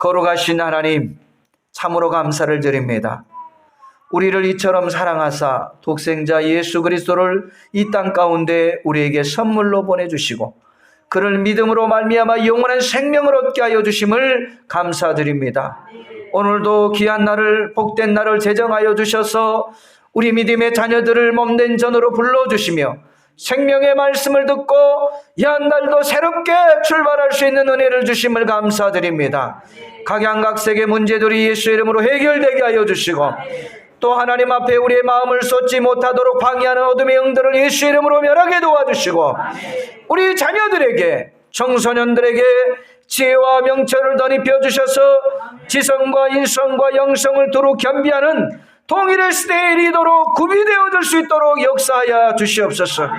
거룩하신 하나님, 참으로 감사를 드립니다. 우리를 이처럼 사랑하사 독생자 예수 그리스도를 이 땅 가운데 우리에게 선물로 보내주시고 그를 믿음으로 말미암아 영원한 생명을 얻게 하여 주심을 감사드립니다. 오늘도 귀한 날을, 복된 날을 제정하여 주셔서 우리 믿음의 자녀들을 몸된 전으로 불러주시며 생명의 말씀을 듣고 이 한 날도 새롭게 출발할 수 있는 은혜를 주심을 감사드립니다. 각양각색의 문제들이 예수 이름으로 해결되게 하여 주시고 또 하나님 앞에 우리의 마음을 쏟지 못하도록 방해하는 어둠의 영들을 예수 이름으로 멸하게 도와주시고 우리 자녀들에게, 청소년들에게 지혜와 명철을 덧입혀 주셔서 지성과 인성과 영성을 두루 겸비하는 통일의 시대의 리더로 구비되어질 수 있도록 역사하여 주시옵소서.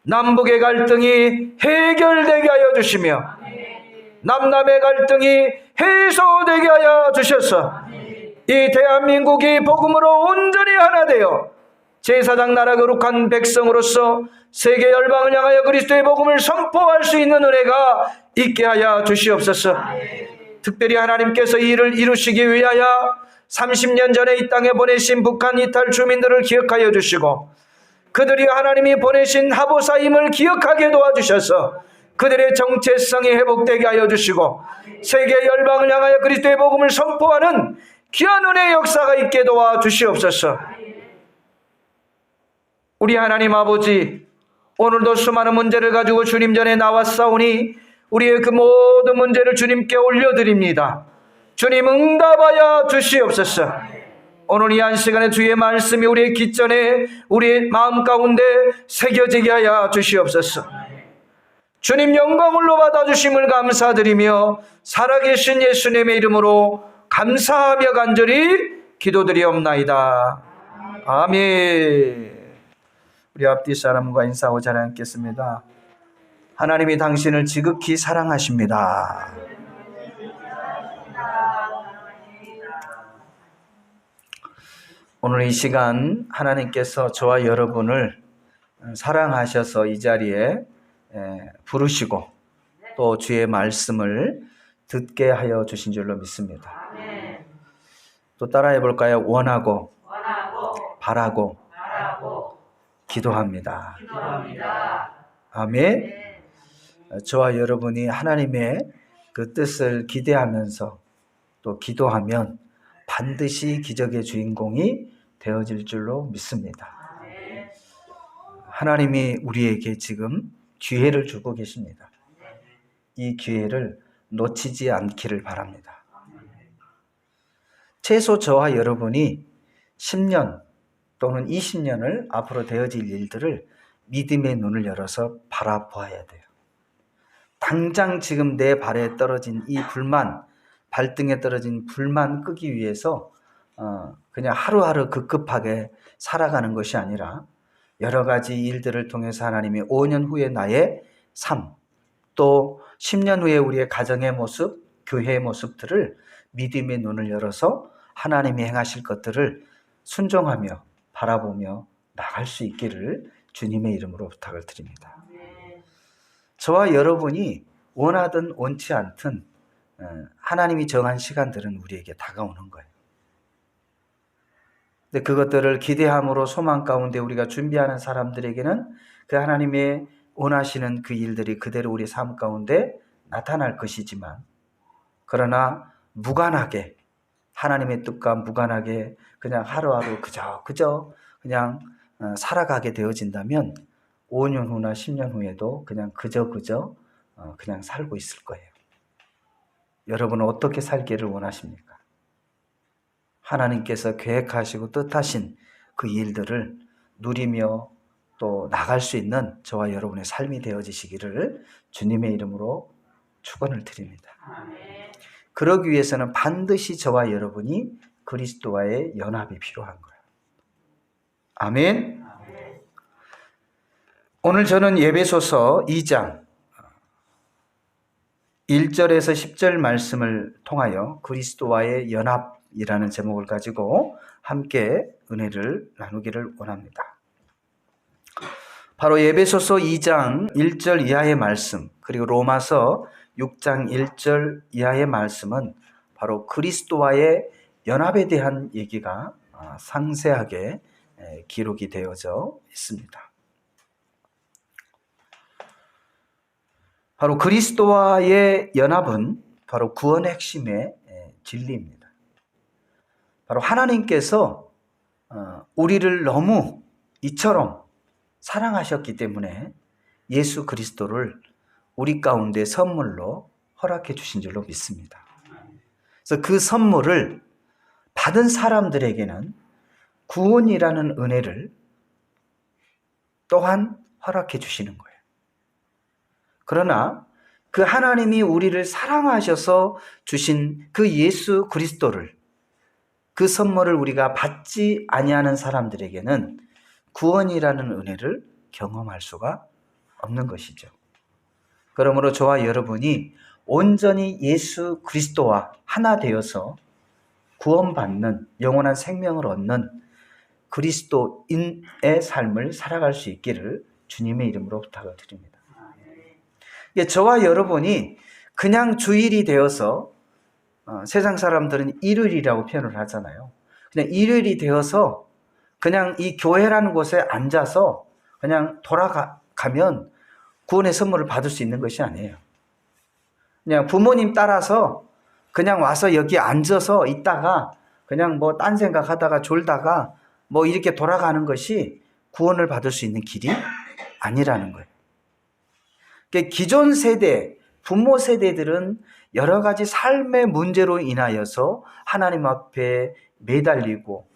남북의 갈등이 해결되게 하여 주시며 남남의 갈등이 해소되게 하여 주셔서 이 대한민국이 복음으로 온전히 하나 되어 제사장 나라 거룩한 백성으로서 세계 열방을 향하여 그리스도의 복음을 선포할 수 있는 은혜가 있게 하여 주시옵소서. 특별히 하나님께서 이 일을 이루시기 위하여 30년 전에 이 땅에 보내신 북한 이탈 주민들을 기억하여 주시고 그들이 하나님이 보내신 하보사임을 기억하게 도와주셔서 그들의 정체성이 회복되게 하여 주시고 세계 열방을 향하여 그리스도의 복음을 선포하는 귀한 은혜의 역사가 있게 도와주시옵소서. 우리 하나님 아버지, 오늘도 수많은 문제를 가지고 주님 전에 나왔사오니 우리의 그 모든 문제를 주님께 올려드립니다. 주님 응답하여 주시옵소서. 오늘 이 한 시간에 주의 말씀이 우리의 귓전에 우리의 마음 가운데 새겨지게 하여 주시옵소서. 주님 영광을로 받아주심을 감사드리며 살아계신 예수님의 이름으로 감사하며 간절히 기도드리옵나이다. 아멘. 우리 앞뒤 사람과 인사하고 잘 앉겠습니다. 하나님이 당신을 지극히 사랑하십니다. 오늘 이 시간 하나님께서 저와 여러분을 사랑하셔서 이 자리에 부르시고 또 주의 말씀을 듣게 하여 주신 줄로 믿습니다. 또 따라해 볼까요? 원하고 바라고 기도합니다. 아멘. 저와 여러분이 하나님의 그 뜻을 기대하면서 또 기도하면 반드시 기적의 주인공이 되어질 줄로 믿습니다. 하나님이 우리에게 지금 기회를 주고 계십니다. 이 기회를 놓치지 않기를 바랍니다. 최소 저와 여러분이 10년 또는 20년을 앞으로 되어질 일들을 믿음의 눈을 열어서 바라보아야 돼요. 당장 지금 내 발에 떨어진 이 불만, 발등에 떨어진 불만 끄기 위해서 그냥 하루하루 급급하게 살아가는 것이 아니라 여러 가지 일들을 통해서 하나님이 5년 후에 나의 삶, 또 10년 후에 우리의 가정의 모습, 교회의 모습들을 믿음의 눈을 열어서 하나님이 행하실 것들을 순종하며 바라보며 나갈 수 있기를 주님의 이름으로 부탁을 드립니다. 저와 여러분이 원하든 원치 않든 하나님이 정한 시간들은 우리에게 다가오는 거예요. 근데 그것들을 기대함으로 소망 가운데 우리가 준비하는 사람들에게는 그 하나님의 원하시는 그 일들이 그대로 우리 삶 가운데 나타날 것이지만, 그러나 무관하게, 하나님의 뜻과 무관하게 그냥 하루하루 그저 그냥 살아가게 되어진다면 5년 후나 10년 후에도 그냥 그저 그냥 살고 있을 거예요. 여러분은 어떻게 살기를 원하십니까? 하나님께서 계획하시고 뜻하신 그 일들을 누리며 또 나갈 수 있는 저와 여러분의 삶이 되어지시기를 주님의 이름으로 축원을 드립니다. 그러기 위해서는 반드시 저와 여러분이 그리스도와의 연합이 필요한 거예요. 아멘. 오늘 저는 에베소서 2장 1절에서 10절 말씀을 통하여 그리스도와의 연합이라는 제목을 가지고 함께 은혜를 나누기를 원합니다. 바로 에베소서 2장 1절 이하의 말씀, 그리고 로마서 6장 1절 이하의 말씀은 바로 그리스도와의 연합에 대한 얘기가 상세하게 기록이 되어져 있습니다. 바로 그리스도와의 연합은 바로 구원의 핵심의 진리입니다. 바로 하나님께서 우리를 너무 이처럼 사랑하셨기 때문에 예수 그리스도를 우리 가운데 선물로 허락해 주신 줄로 믿습니다. 그래서 그 선물을 받은 사람들에게는 구원이라는 은혜를 또한 허락해 주시는 거예요. 그러나 그 하나님이 우리를 사랑하셔서 주신 그 예수 그리스도를, 그 선물을 우리가 받지 아니하는 사람들에게는 구원이라는 은혜를 경험할 수가 없는 것이죠. 그러므로 저와 여러분이 온전히 예수 그리스도와 하나 되어서 구원받는 영원한 생명을 얻는 그리스도인의 삶을 살아갈 수 있기를 주님의 이름으로 부탁을 드립니다. 저와 여러분이 그냥 주일이 되어서 세상 사람들은 일요일이라고 표현을 하잖아요. 그냥 일요일이 되어서 그냥 이 교회라는 곳에 앉아서 그냥 돌아가면 구원의 선물을 받을 수 있는 것이 아니에요. 그냥 부모님 따라서 그냥 와서 여기 앉아서 있다가 그냥 뭐 딴 생각하다가 졸다가 뭐 이렇게 돌아가는 것이 구원을 받을 수 있는 길이 아니라는 거예요. 기존 세대, 부모 세대들은 여러 가지 삶의 문제로 인하여서 하나님 앞에 매달리고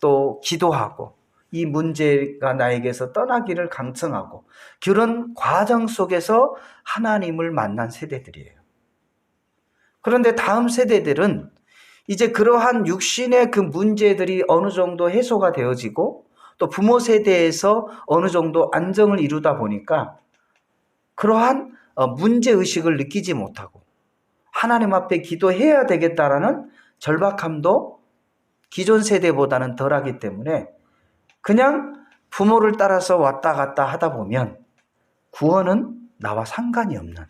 또 기도하고 이 문제가 나에게서 떠나기를 강청하고 그런 과정 속에서 하나님을 만난 세대들이에요. 그런데 다음 세대들은 이제 그러한 육신의 그 문제들이 어느 정도 해소가 되어지고 또 부모 세대에서 어느 정도 안정을 이루다 보니까 그러한 문제의식을 느끼지 못하고 하나님 앞에 기도해야 되겠다라는 절박함도 기존 세대보다는 덜하기 때문에 그냥 부모를 따라서 왔다 갔다 하다 보면 구원은 나와 상관이 없는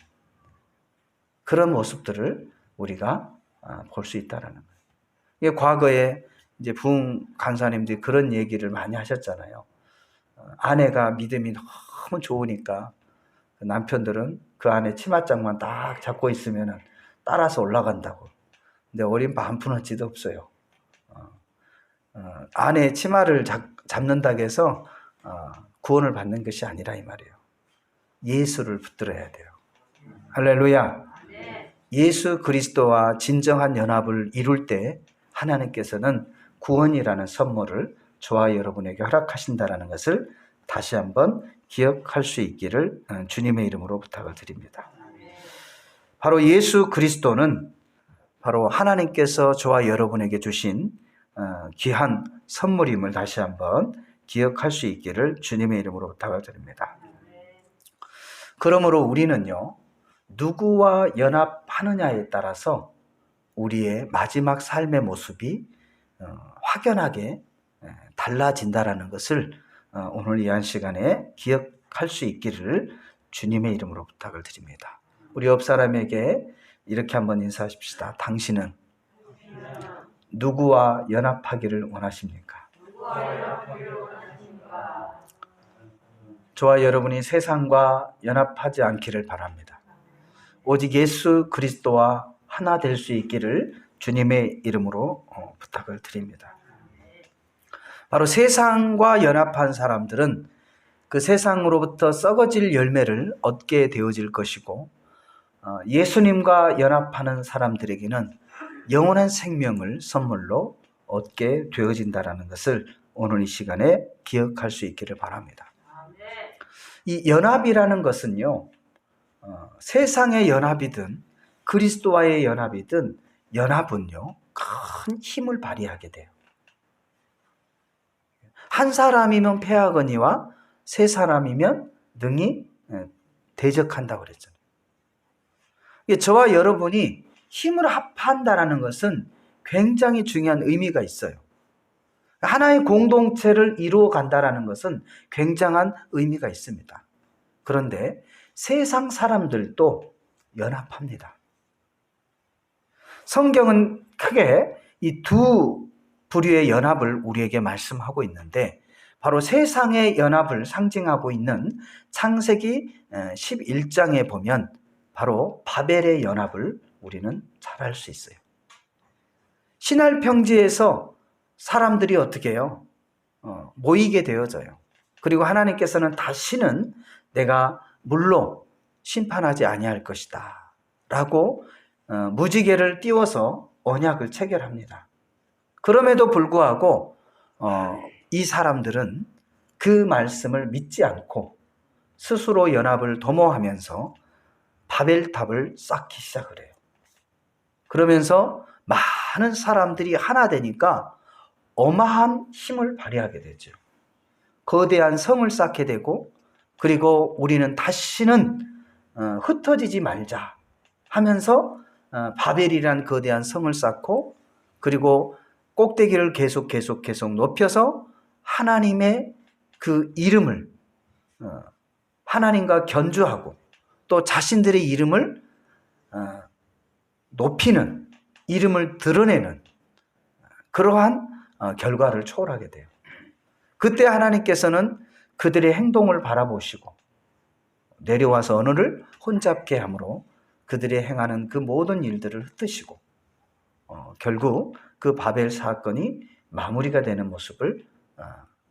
그런 모습들을 우리가 볼 수 있다라는 거예요. 이게 과거에 이제 부흥 간사님들이 그런 얘기를 많이 하셨잖아요. 아내가 믿음이 너무 좋으니까 남편들은 그 안에 치맛장만 딱 잡고 있으면 따라서 올라간다고. 근데 어린 반푼어치도 없어요. 아내의 치마를 잡는다고 해서 구원을 받는 것이 아니라 이 말이에요. 예수를 붙들어야 돼요. 할렐루야. 예수 그리스도와 진정한 연합을 이룰 때 하나님께서는 구원이라는 선물을 저와 여러분에게 허락하신다는 것을 다시 한번 기억할 수 있기를 주님의 이름으로 부탁을 드립니다. 바로 예수 그리스도는 바로 하나님께서 저와 여러분에게 주신 귀한 선물임을 다시 한번 기억할 수 있기를 주님의 이름으로 부탁을 드립니다. 그러므로 우리는요, 누구와 연합하느냐에 따라서 우리의 마지막 삶의 모습이 확연하게 달라진다라는 것을 오늘 이 한 시간에 기억할 수 있기를 주님의 이름으로 부탁을 드립니다. 우리 옆 사람에게 이렇게 한번 인사하십시다. 당신은 누구와 연합하기를 원하십니까? 저와 여러분이 세상과 연합하지 않기를 바랍니다. 오직 예수 그리스도와 하나 될 수 있기를 주님의 이름으로 부탁을 드립니다. 바로 세상과 연합한 사람들은 그 세상으로부터 썩어질 열매를 얻게 되어질 것이고, 예수님과 연합하는 사람들에게는 영원한 생명을 선물로 얻게 되어진다는 것을 오늘 이 시간에 기억할 수 있기를 바랍니다. 이 연합이라는 것은요, 세상의 연합이든 그리스도와의 연합이든 연합은요, 큰 힘을 발휘하게 돼요. 한 사람이면 패하거니와 세 사람이면 능히 대적한다고 그랬잖아요. 저와 여러분이 힘을 합한다는 것은 굉장히 중요한 의미가 있어요. 하나의 공동체를 이루어 간다는 것은 굉장한 의미가 있습니다. 그런데 세상 사람들도 연합합니다. 성경은 크게 이 두 부류의 연합을 우리에게 말씀하고 있는데, 바로 세상의 연합을 상징하고 있는 창세기 11장에 보면 바로 바벨의 연합을 우리는 잘 알 수 있어요. 신할 평지에서 사람들이 어떻게 해요? 모이게 되어져요. 그리고 하나님께서는 다시는 내가 물로 심판하지 아니할 것이다 라고 무지개를 띄워서 언약을 체결합니다. 그럼에도 불구하고 이 사람들은 그 말씀을 믿지 않고 스스로 연합을 도모하면서 바벨탑을 쌓기 시작을 해요. 그러면서 많은 사람들이 하나 되니까 어마한 힘을 발휘하게 되죠. 거대한 성을 쌓게 되고, 그리고 우리는 다시는 흩어지지 말자 하면서 바벨이란 거대한 성을 쌓고, 그리고 꼭대기를 계속 높여서 하나님의 그 이름을 하나님과 견주하고 또 자신들의 이름을 높이는, 이름을 드러내는 그러한 결과를 초월하게 돼요. 그때 하나님께서는 그들의 행동을 바라보시고 내려와서 언어를 혼잡게 함으로 그들의 행하는 그 모든 일들을 흩으시고 결국 그 바벨 사건이 마무리가 되는 모습을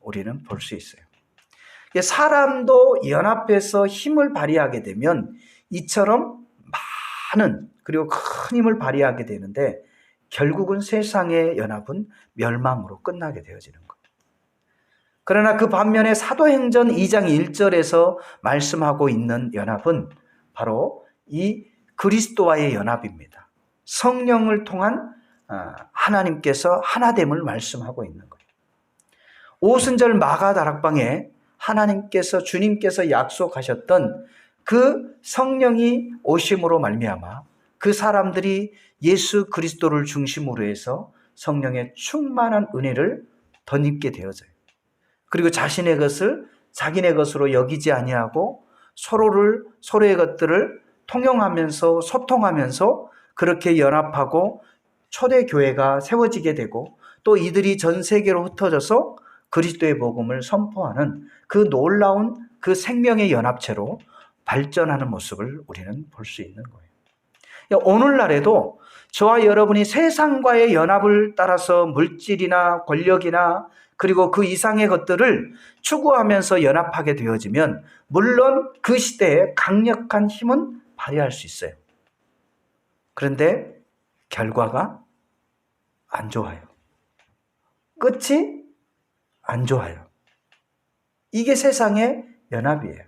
우리는 볼 수 있어요. 사람도 연합해서 힘을 발휘하게 되면 이처럼 많은, 그리고 큰 힘을 발휘하게 되는데 결국은 세상의 연합은 멸망으로 끝나게 되어지는 거예요. 그러나 그 반면에 사도행전 2장 1절에서 말씀하고 있는 연합은 바로 이 그리스도와의 연합입니다. 성령을 통한 하나님께서 하나됨을 말씀하고 있는 거예요. 오순절 마가다락방에 하나님께서, 주님께서 약속하셨던 그 성령이 오심으로 말미암아 그 사람들이 예수 그리스도를 중심으로 해서 성령의 충만한 은혜를 덧입게 되어져요. 그리고 자신의 것을 자기네 것으로 여기지 아니하고 서로의 것들을 통용하면서 소통하면서 그렇게 연합하고 초대교회가 세워지게 되고, 또 이들이 전 세계로 흩어져서 그리스도의 복음을 선포하는 그 놀라운 그 생명의 연합체로 발전하는 모습을 우리는 볼 수 있는 거예요. 오늘날에도 저와 여러분이 세상과의 연합을 따라서 물질이나 권력이나 그리고 그 이상의 것들을 추구하면서 연합하게 되어지면 물론 그 시대에 강력한 힘은 발휘할 수 있어요. 그런데 결과가 안 좋아요. 끝이 안 좋아요. 이게 세상의 연합이에요.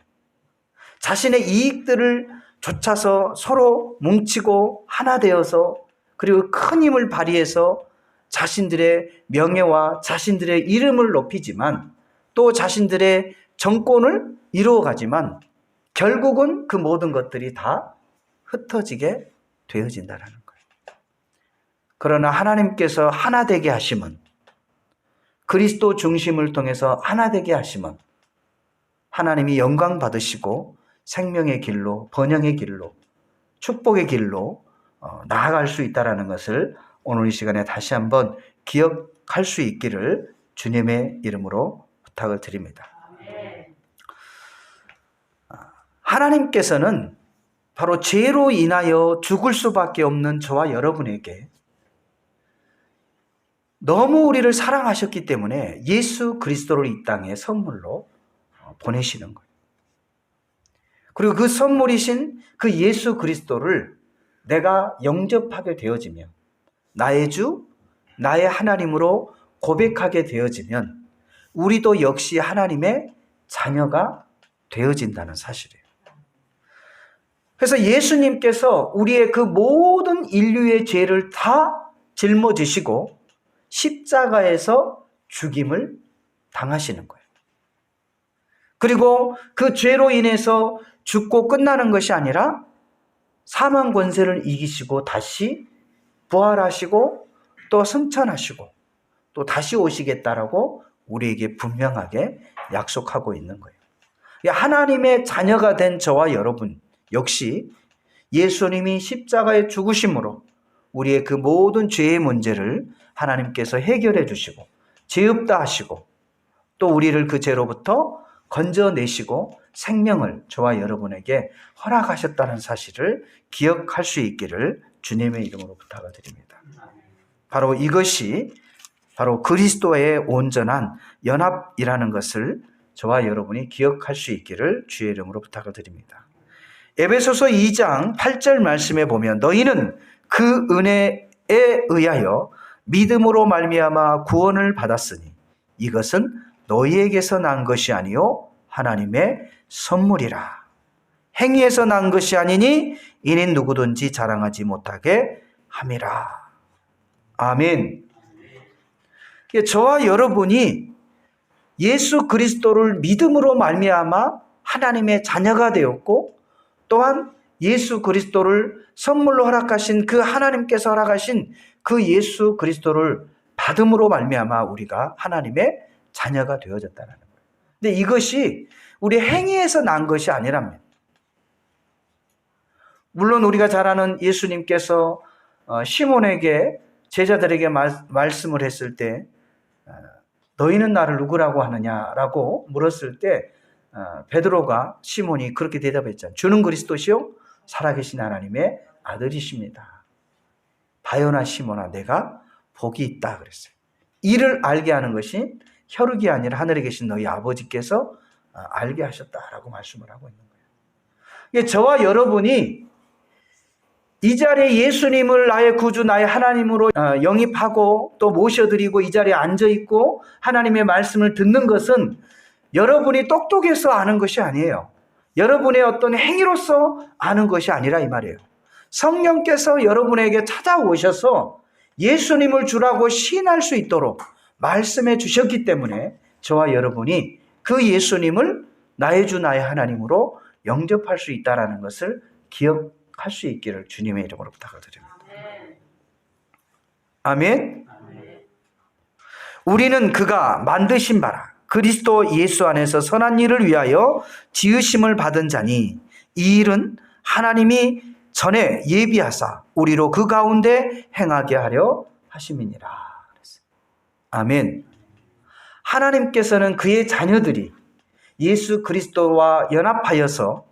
자신의 이익들을 쫓아서 서로 뭉치고 하나 되어서, 그리고 큰 힘을 발휘해서 자신들의 명예와 자신들의 이름을 높이지만 또 자신들의 정권을 이루어가지만 결국은 그 모든 것들이 다 흩어지게 되어진다는 거예요. 그러나 하나님께서 하나 되게 하심은, 그리스도 중심을 통해서 하나 되게 하심은 하나님이 영광 받으시고 생명의 길로, 번영의 길로, 축복의 길로 나아갈 수 있다는 것을 오늘 이 시간에 다시 한번 기억할 수 있기를 주님의 이름으로 부탁을 드립니다. 하나님께서는 바로 죄로 인하여 죽을 수밖에 없는 저와 여러분에게 너무 우리를 사랑하셨기 때문에 예수 그리스도를 이 땅에 선물로 보내시는 거예요. 그리고 그 선물이신 그 예수 그리스도를 내가 영접하게 되어지면, 나의 주, 나의 하나님으로 고백하게 되어지면 우리도 역시 하나님의 자녀가 되어진다는 사실이에요. 그래서 예수님께서 우리의 그 모든 인류의 죄를 다 짊어지시고 십자가에서 죽임을 당하시는 거예요. 그리고 그 죄로 인해서 죽고 끝나는 것이 아니라 사망 권세를 이기시고 다시 부활하시고 또 승천하시고 또 다시 오시겠다라고 우리에게 분명하게 약속하고 있는 거예요. 하나님의 자녀가 된 저와 여러분 역시 예수님이 십자가에 죽으심으로 우리의 그 모든 죄의 문제를 하나님께서 해결해 주시고 죄 없다 하시고 또 우리를 그 죄로부터 건져내시고 생명을 저와 여러분에게 허락하셨다는 사실을 기억할 수 있기를 주님의 이름으로 부탁을 드립니다. 바로 이것이 바로 그리스도의 온전한 연합이라는 것을 저와 여러분이 기억할 수 있기를 주의 이름으로 부탁을 드립니다. 에베소서 2장 8절 말씀에 보면 너희는 그 은혜에 의하여 믿음으로 말미암아 구원을 받았으니 이것은 너희에게서 난 것이 아니요 하나님의 선물이라. 행위에서 난 것이 아니니 이는 누구든지 자랑하지 못하게 함이라. 아멘. 저와 여러분이 예수 그리스도를 믿음으로 말미암아 하나님의 자녀가 되었고 또한 예수 그리스도를 선물로 허락하신 그 하나님께서 허락하신 그 예수 그리스도를 받음으로 말미암아 우리가 하나님의 자녀가 되어졌다는 거예요. 근데 이것이 우리 행위에서 난 것이 아니랍니다. 물론 우리가 잘 아는 예수님께서 시몬에게 제자들에게 말씀을 했을 때 너희는 나를 누구라고 하느냐라고 물었을 때 베드로가 시몬이 그렇게 대답했잖아요. 주는 그리스도시요 살아계신 하나님의 아들이십니다. 바요나 시몬아 내가 복이 있다 그랬어요. 이를 알게 하는 것이 혈육이 아니라 하늘에 계신 너희 아버지께서 알게 하셨다라고 말씀을 하고 있는 거예요. 저와 여러분이 이 자리에 예수님을 나의 구주, 나의 하나님으로 영입하고 또 모셔드리고 이 자리에 앉아있고 하나님의 말씀을 듣는 것은 여러분이 똑똑해서 아는 것이 아니에요. 여러분의 어떤 행위로서 아는 것이 아니라 이 말이에요. 성령께서 여러분에게 찾아오셔서 예수님을 주라고 시인할 수 있도록 말씀해 주셨기 때문에 저와 여러분이 그 예수님을 나의 주, 나의 하나님으로 영접할 수 있다는 것을 기억할 수 있기를 주님의 이름으로 부탁을 드립니다. 아멘. 우리는 그가 만드신 바라 그리스도 예수 안에서 선한 일을 위하여 지으심을 받은 자니 이 일은 하나님이 전에 예비하사 우리로 그 가운데 행하게 하려 하심이니라. 아멘. 하나님께서는 그의 자녀들이 예수 그리스도와 연합하여서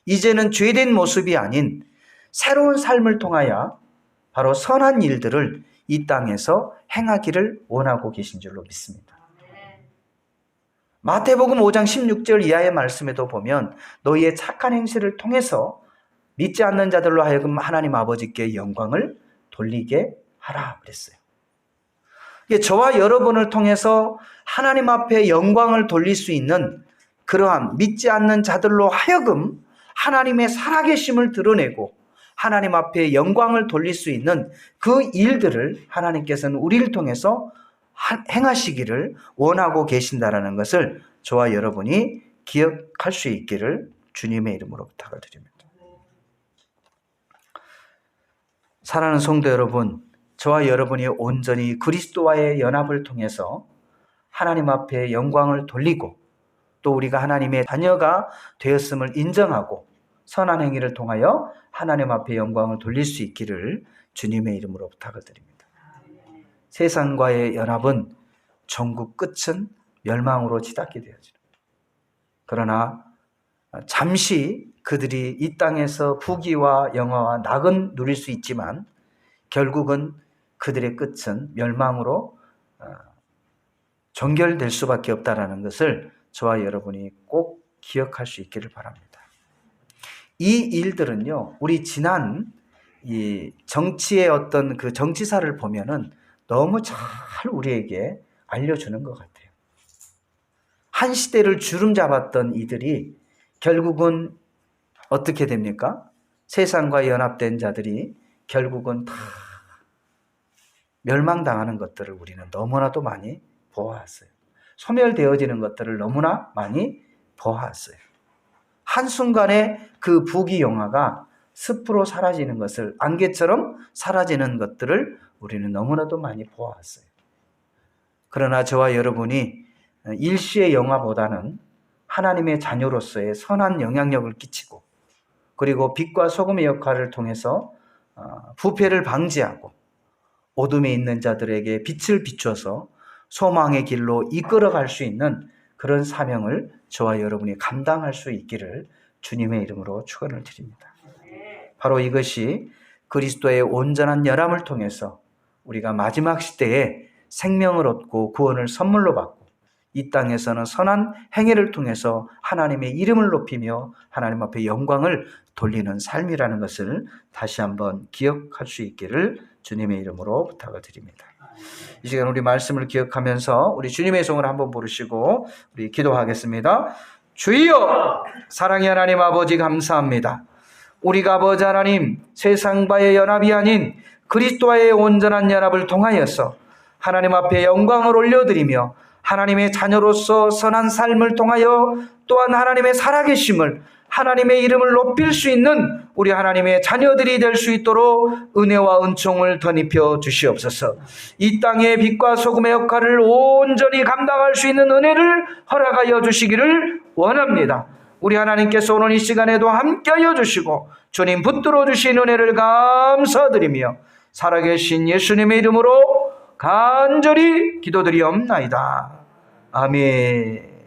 이제는 죄된 모습이 아닌 새로운 삶을 통하여 바로 선한 일들을 이 땅에서 행하기를 원하고 계신 줄로 믿습니다. 마태복음 5장 16절 이하의 말씀에도 보면 너희의 착한 행실을 통해서 믿지 않는 자들로 하여금 하나님 아버지께 영광을 돌리게 하라 그랬어요. 저와 여러분을 통해서 하나님 앞에 영광을 돌릴 수 있는 그러한 믿지 않는 자들로 하여금 하나님의 살아계심을 드러내고 하나님 앞에 영광을 돌릴 수 있는 그 일들을 하나님께서는 우리를 통해서 행하시기를 원하고 계신다라는 것을 저와 여러분이 기억할 수 있기를 주님의 이름으로 부탁을 드립니다. 사랑하는 성도 여러분, 저와 여러분이 온전히 그리스도와의 연합을 통해서 하나님 앞에 영광을 돌리고 또 우리가 하나님의 자녀가 되었음을 인정하고 선한 행위를 통하여 하나님 앞에 영광을 돌릴 수 있기를 주님의 이름으로 부탁을 드립니다. 세상과의 연합은 전국 끝은 멸망으로 치닫게 되어집니다. 그러나 잠시 그들이 이 땅에서 부귀와 영화와 낙은 누릴 수 있지만 결국은 그들의 끝은 멸망으로 종결될 수밖에 없다는 것을 저와 여러분이 꼭 기억할 수 있기를 바랍니다. 이 일들은요, 우리 지난 이 정치의 어떤 그 정치사를 보면은 너무 잘 우리에게 알려주는 것 같아요. 한 시대를 주름 잡았던 이들이 결국은 어떻게 됩니까? 세상과 연합된 자들이 결국은 다 멸망당하는 것들을 우리는 너무나도 많이 보았어요. 소멸되어지는 것들을 너무나 많이 보았어요. 한순간에 그 부귀영화가 습으로 사라지는 것을, 안개처럼 사라지는 것들을 우리는 너무나도 많이 보았어요. 그러나 저와 여러분이 일시의 영화보다는 하나님의 자녀로서의 선한 영향력을 끼치고 그리고 빛과 소금의 역할을 통해서 부패를 방지하고 어둠에 있는 자들에게 빛을 비춰서 소망의 길로 이끌어갈 수 있는 그런 사명을 저와 여러분이 감당할 수 있기를 주님의 이름으로 축원을 드립니다. 바로 이것이 그리스도의 온전한 연합을 통해서 우리가 마지막 시대에 생명을 얻고 구원을 선물로 받고 이 땅에서는 선한 행위를 통해서 하나님의 이름을 높이며 하나님 앞에 영광을 돌리는 삶이라는 것을 다시 한번 기억할 수 있기를 주님의 이름으로 부탁을 드립니다. 이 시간 우리 말씀을 기억하면서 우리 주님의 성을 한번 부르시고 우리 기도하겠습니다. 주여, 사랑의 하나님 아버지 감사합니다. 우리가 아버지 하나님 세상과의 연합이 아닌 그리스도와의 온전한 연합을 통하여서 하나님 앞에 영광을 올려드리며 하나님의 자녀로서 선한 삶을 통하여 또한 하나님의 살아계심을 하나님의 이름을 높일 수 있는 우리 하나님의 자녀들이 될 수 있도록 은혜와 은총을 덧입혀 주시옵소서. 이 땅의 빛과 소금의 역할을 온전히 감당할 수 있는 은혜를 허락하여 주시기를 원합니다. 우리 하나님께서 오늘 이 시간에도 함께하여 주시고 주님 붙들어 주신 은혜를 감사드리며 살아계신 예수님의 이름으로 간절히 기도드리옵나이다. 아멘.